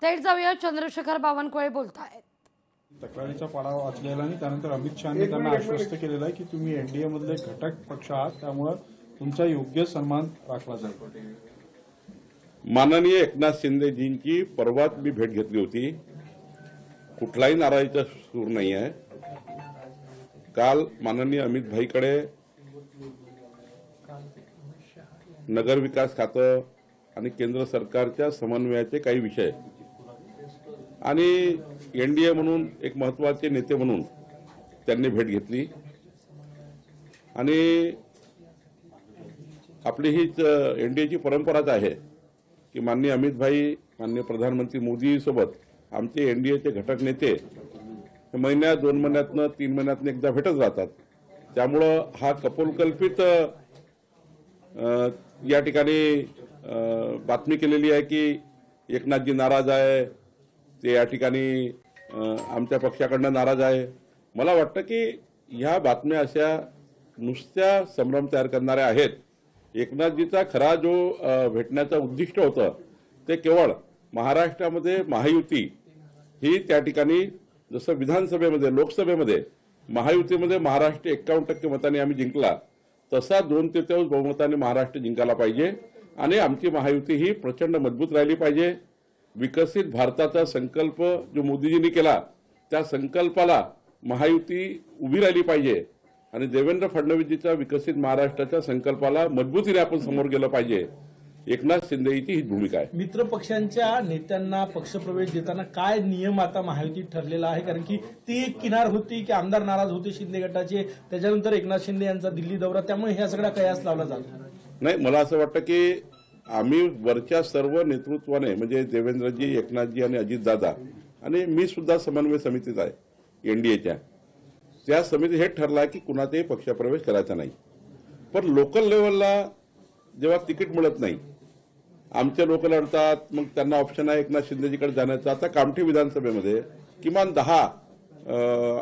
थेट जाऊया, चंद्रशेखर बावनकुळे बोलतायत। तक्रारीचा पाडा वाचलेला आणि त्यानंतर अमित शहानी त्यांना आश्वस्त केलेलं आहे की तुम्ही एनडीए मधले घटक पक्ष आहात, त्यामुळे तुमचा योग्य सन्मान राखला जाईल। माननीय एकनाथ शिंदेजींची परवाच मी भेट घेतली होती। कुठलाही नाराजीचा सूर नाही आहे। काल माननीय अमित भाईकडे नगर विकास खातं आणि केंद्र सरकारच्या समन्वयाचे काही विषय आणि एनडीए म्हणून एक महत्त्वाचे नेते म्हणून त्यांनी भेट घेतली आणि आपली हीच एनडीएची परंपराच आहे की माननीय अमित भाई, माननीय प्रधानमंत्री मोदी सोबत आमचे एनडीएचे घटक नेते महिन्यात 2 महिन्यातनं 3 महिन्यातनं एकदा भेटत राहतात। त्यामुळं हा कपोलकल्पित या ठिकाणी बातमी केलेली आहे की एकनाथजी नाराज आहे, ते या ठिकाणी आमच्या पक्षाकडनं नाराज आहे। मला वाटतं की ह्या बातम्या अशा नुसत्या संभ्रम तयार करणाऱ्या आहेत। एकनाथजीचा खरा जो भेटण्याचा उद्दिष्ट होतं ते केवळ महाराष्ट्रामध्ये महायुती ही त्या ठिकाणी जसं विधानसभेमध्ये लोकसभेमध्ये महायुतीमध्ये महाराष्ट्र 51% मतांनी आम्ही जिंकला, तसा 2/3 बहुमताने महाराष्ट्र जिंकायला पाहिजे आणि आमची महायुती ही प्रचंड मजबूत राहिली पाहिजे। विकसित भारताचा संकल्प जो मोदीजींनी केला त्या संकल्पाला महायुती उभी राहिली पाहिजे आणि देवेंद्र फडणवीसजीच्या विकसित महाराष्ट्राच्या संकल्पाला मजबूतीने आपण समोर गेलं पाहिजे। एकनाथ शिंदेची ही भूमिका आहे। मित्र पक्षांच्या नेत्यांना पक्षप्रवेश देताना काय नियम आता महायुतीत ठरलेला आहे? कारण की ती एक किनार होती की आमदार नाराज होते शिंदे गटाचे, त्याच्यानंतर एकनाथ शिंदे यांचा दिल्ली दौरा, त्यामुळे ह्या सगळा कयास लावला जातो। नाही, मला असं वाटतं की आम्ही वरच्या सर्व नेतृत्वाने म्हणजे देवेंद्रजी, एकनाथजी आणि अजितदादा आणि मी सुद्धा समन्वय समितीत आहे एनडीएच्या, त्या समिती हे ठरलं की कुणाचाही पक्षप्रवेश करायचा नाही। पण लोकल लेवलला जेव्हा तिकीट मिळत नाही, आमचे लोक लढतात, मग त्यांना ऑप्शन आहे एकनाथ शिंदेजीकडे जाण्याचा। आता कामठी विधानसभेमध्ये किमान 10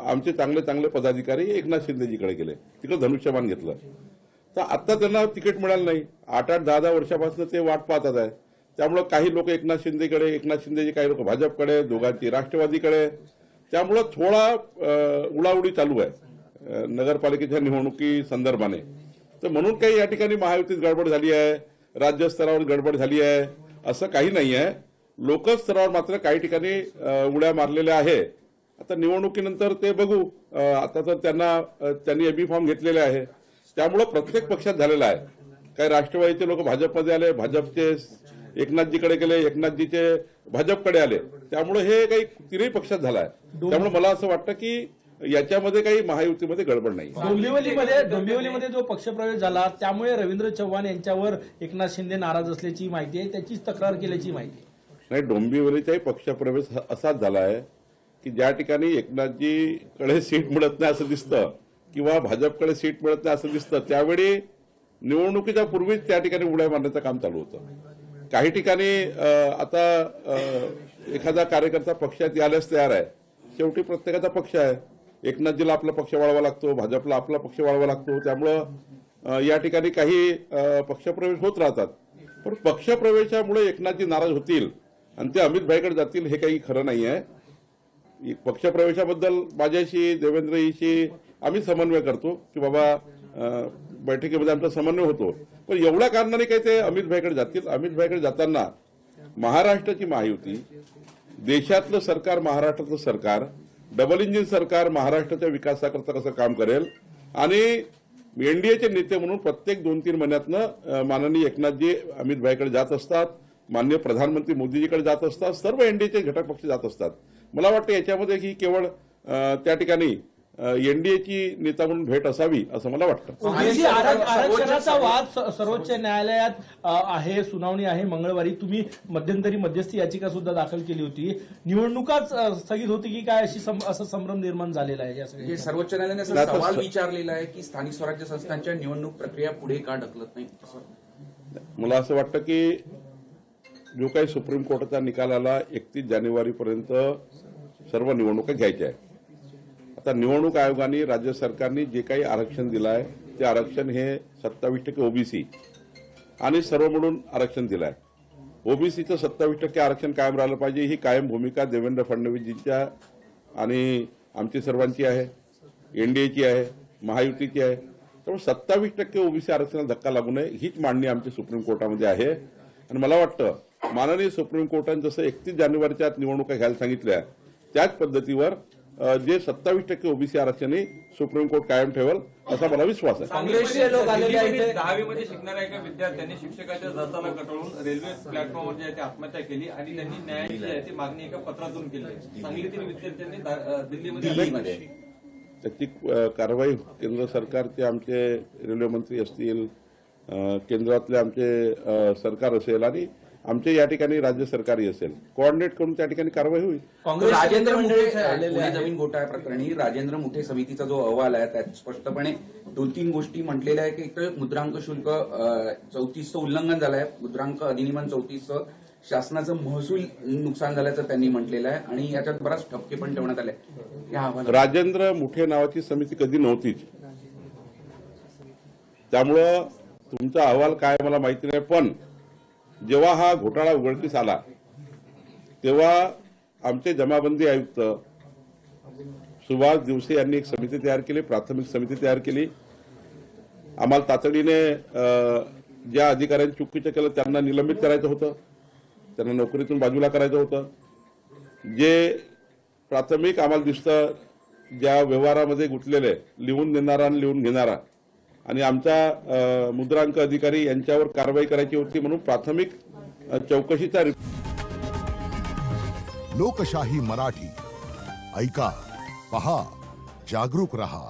आमचे चांगले चांगले पदाधिकारी एकनाथ शिंदेजीकडे गेले, तिकडे धनुष्यबाण घेतलं। तर आता त्यांना तिकीट मिळालं नाही। 8-8, 10-10 वर्षापासून ते वाट पाहतात आहे। त्यामुळे काही लोक एकनाथ शिंदेकडे, एकनाथ शिंदेजी काही लोक भाजपकडे, दोघांची राष्ट्रवादीकडे। त्यामुळे थोडा उडाउडी चालू आहे नगरपालिकेच्या निवडणुकी संदर्भाने। तर म्हणून काही या ठिकाणी महायुतीत गडबड झाली आहे, राज्य स्तरावर गडबड झाली आहे असं काही नाही आहे। लोकल स्तरावर मात्र काही ठिकाणी उड्या मारलेल्या आहे। आता निवडणुकीनंतर ते बघू। आता तर त्यांनी एबी फॉर्म घेतलेले आहे, त्यामुळे प्रत्येक पक्षात झालेला आहे। काही राष्ट्रवादीचे लोक भाजपमध्ये आले, भाजपचे एकनाथजीकडे गेले, एकनाथजीचे भाजपकडे आले, त्यामुळे हे काही 3ही पक्षात झालं आहे। त्यामुळे मला असं वाटतं की याच्यामध्ये काही महायुतीमध्ये गडबड नाही। डोंबिवलीमध्ये जो पक्षप्रवेश झाला त्यामुळे रवींद्र चव्हाण यांच्यावर एकनाथ शिंदे नाराज असल्याची माहिती आहे, त्याचीच तक्रार केल्याची माहिती नाही। डोंबिवलीचाही पक्षप्रवेश असाच झाला आहे की ज्या ठिकाणी एकनाथजीकडे सीट मिळत नाही असं दिसतं किंवा भाजपकडे सीट मिळत नाही असं दिसतं, त्यावेळी निवडणुकीच्या पूर्वीच त्या ठिकाणी उड्या मारण्याचं काम चालू होतं। काही ठिकाणी आता एखादा कार्यकर्ता पक्षात यायलाच तयार आहे। शेवटी प्रत्येकाचा पक्ष आहे। एकनाथजीला आपला पक्ष वाढवावा लागतो, भाजपला आपला पक्ष वाढवावा लागतो। त्यामुळं या ठिकाणी काही पक्षप्रवेश होत राहतात। पण पक्षप्रवेशामुळे एकनाथजी नाराज होतील आणि ते अमित भाईकडे जातील हे काही खरं नाही आहे। पक्षप्रवेशाबद्दल माझ्याशी, देवेंद्रजीशी आम्ही समन्वय करतो की बाबा बैठकीमध्ये आमचा समन्वय होतो, पण एवढ्या कारणाने काही ते अमित भाईकडे जातील। अमित भाईकडे जाताना महाराष्ट्राची महायुती, देशातलं सरकार, महाराष्ट्राचं सरकार, डबल इंजिन सरकार महाराष्ट्राच्या विकासाकरता कसं काम करेल आणि एनडीएचे नेते म्हणून प्रत्येक 2-3 महिन्यातनं माननीय एकनाथजी अमित भाईकडे जात असतात, माननीय प्रधानमंत्री मोदीजीकडे जात असतात, सर्व एनडीएचे घटक पक्ष जात असतात। मला वाटतं याच्यामध्ये ही केवळ त्या ठिकाणी एनडीएची नेता म्हणून भेट असावी असं मला वाटतं। आरक्षणाचा वाद सर्वोच्च न्यायालयात आहे, सुनावणी आहे मंगळवारी। तुम्ही मध्यंतरी मध्यस्थी याचिका सुद्धा दाखल केली होती। निवडणुकाच स्थगित होती की काय असं संभ्रम निर्माण झालेला आहे? सर्वोच्च न्यायालयाने असा सवाल विचारलेला आहे की स्थानिक स्वराज्य संस्थांच्या निवडणूक प्रक्रिया पुढे का ढकलत नाही? मला असं वाटतं की जो काही सुप्रीम कोर्टाचा निकाल आला 31 जानेवारीपर्यंत सर्व निवडणुका घ्यायच्या आहेत। आता निवडणूक आयोगाने, राज्य सरकारने जे काही आरक्षण दिलं आहे ते आरक्षण हे 27% ओबीसी आणि सर्व मिळून आरक्षण दिलं आहे। ओबीसीचं 27% आरक्षण कायम राहिलं पाहिजे, ही कायम भूमिका देवेंद्र फडणवीसजींच्या आणि आमची सर्वांची आहे, एनडीएची आहे, महायुतीची आहे. त्यामुळे 27% ओबीसी आरक्षणाला धक्का लागू नये हीच मांडणी आमची सुप्रीम कोर्टामध्ये आहे. आणि मला वाटतं माननीय सुप्रीम कोर्टाने जसं 31 जानेवारीच्या आत निवडणुका घ्यायला सांगितल्या त्याच पद्धतीवर जे 27% ओबीसी आरक्षणही सुप्रीम कोर्ट कायम ठेवेल असा मला विश्वास आहे. काँग्रेसचे लोक आलेले आहेत. 10वी मध्ये शिकणाऱ्या एका विद्यार्थ्यांनी शिक्षकाच्या जाचाला कटाळून रेल्वे प्लॅटफॉर्मवर जे आहे ते आत्महत्या केली आणि त्यांनी न्यायाची जी आहे ती मागणी एका पत्रातून केली. सांगलीतील विद्यार्थ्यांनी दिल्लीमध्ये त्याची कारवाई केंद्र सरकारचे आमचे रेल्वे मंत्री असतील, केंद्रातले आमचे सरकार असेल आणि आमचे या ठिकाणी राज्य सरकारही असेल, कोऑर्डिनेट करून त्या ठिकाणी कारवाई होईल. राजेंद्र मुठे पुणे जमीन घोटाळा प्रकरणी राजेंद्र मुठे समितीचा जो अहवाल आहे त्यात स्पष्टपणे 2-3 गोष्टी म्हटलेल्या आहे की एक मुद्रांक शुल्क 34 उल्लंघन झालं आहे, मुद्रांक अधिनियम 34 शासनाचं महसूल नुकसान झाल्याचं त्यांनी म्हटलेलं आहे आणि याच्यात बराच ठपके पण ठेवण्यात आले. या अहवालात राजेंद्र मुठे नावाची समिती कधी नव्हतीच, त्यामुळं तुमचा अहवाल काय मला माहिती नाही. पण जेव्हा हा घोटाळा उघडकीस आला तेव्हा आमचे जमाबंदी आयुक्त सुभाष दिवसे यांनी एक समिती तयार केली, प्राथमिक समिती तयार केली. आम्हाला तातडीने ज्या अधिकाऱ्यांनी चुकीचं केलं त्यांना निलंबित करायचं होतं, त्यांना नोकरीतून बाजूला करायचं होतं. जे प्राथमिक आम्हाला दिसतं ज्या व्यवहारामध्ये गुंतलेले लिहून देणारा आणि लिहून घेणारा आणि आमचा मुद्रांक अधिकारी यांच्यावर कारवाई करायची होती म्हणून प्राथमिक चौकशीचा लोकशाही मराठी ऐका, पहा, जागरूक रहा.